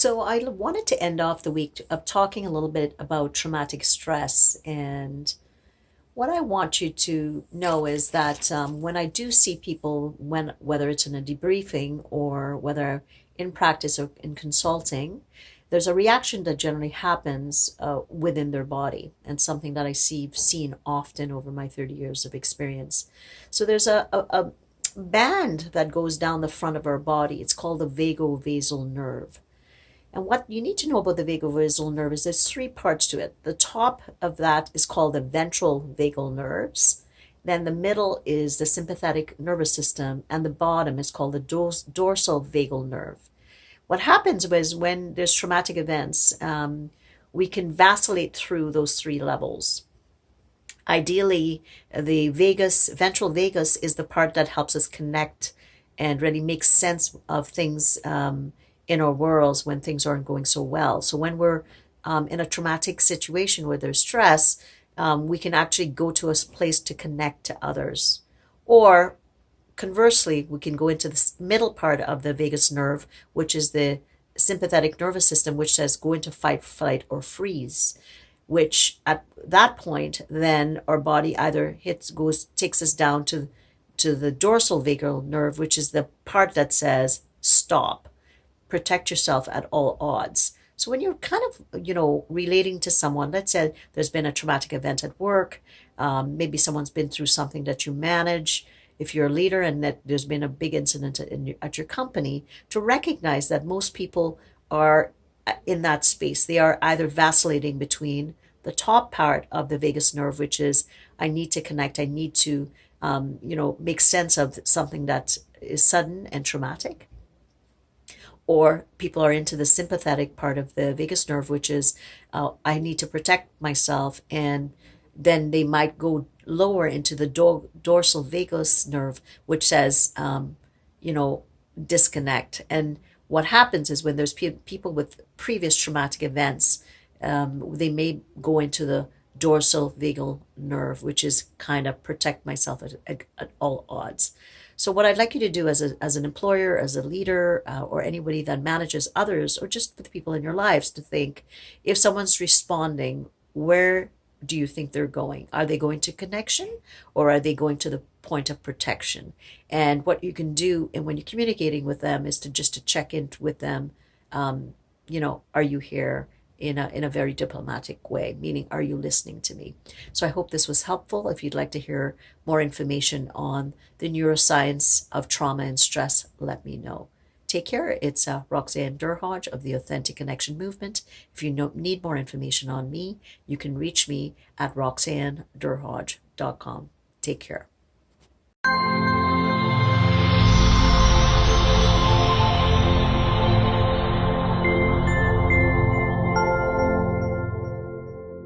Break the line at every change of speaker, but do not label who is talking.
So I wanted to end off the week of talking a little bit about traumatic stress. And what I want you to know is that when I do see people, whether it's in a debriefing or whether in practice or in consulting, there's a reaction that generally happens within their body, and something that seen often over my 30 years of experience. So there's a band that goes down the front of our body. It's called the vagovasal nerve. And what you need to know about the vagovasal nerve is there's three parts to it. The top of that is called the ventral vagal nerves. Then the middle is the sympathetic nervous system, and the bottom is called the dorsal vagal nerve. What happens was when there's traumatic events, we can vacillate through those three levels. Ideally, the ventral vagus is the part that helps us connect and really make sense of things in our worlds when things aren't going so well. So when we're in a traumatic situation where there's stress, we can actually go to a place to connect to others. Or conversely, we can go into the middle part of the vagus nerve, which is the sympathetic nervous system, which says go into fight, flight, or freeze, which at that point, then our body either takes us down to the dorsal vagal nerve, which is the part that says stop, protect yourself at all odds. So when you're kind of, relating to someone, let's say there's been a traumatic event at work, maybe someone's been through something that you manage, if you're a leader and that there's been a big incident at your company, to recognize that most people are in that space. They are either vacillating between the top part of the vagus nerve, which is I need to connect, I need to, make sense of something that is sudden and traumatic. Or people are into the sympathetic part of the vagus nerve, which is I need to protect myself, and then they might go lower into the dorsal vagus nerve, which says, disconnect. And what happens is when there's people with previous traumatic events, they may go into the dorsal vagal nerve, which is kind of protect myself at all odds. So what I'd like you to do as an employer, as a leader, or anybody that manages others, or just the people in your lives, to think, if someone's responding, where do you think they're going? Are they going to connection, or are they going to the point of protection? And what you can do, and when you're communicating with them, is to check in with them. Are you here? In a very diplomatic way, meaning, are you listening to me? So I hope this was helpful. If you'd like to hear more information on the neuroscience of trauma and stress, let me know. Take care. It's Roxanne Durhodge of the Authentic Connection Movement. If you need more information on me, you can reach me at roxannedurhodge.com. Take care.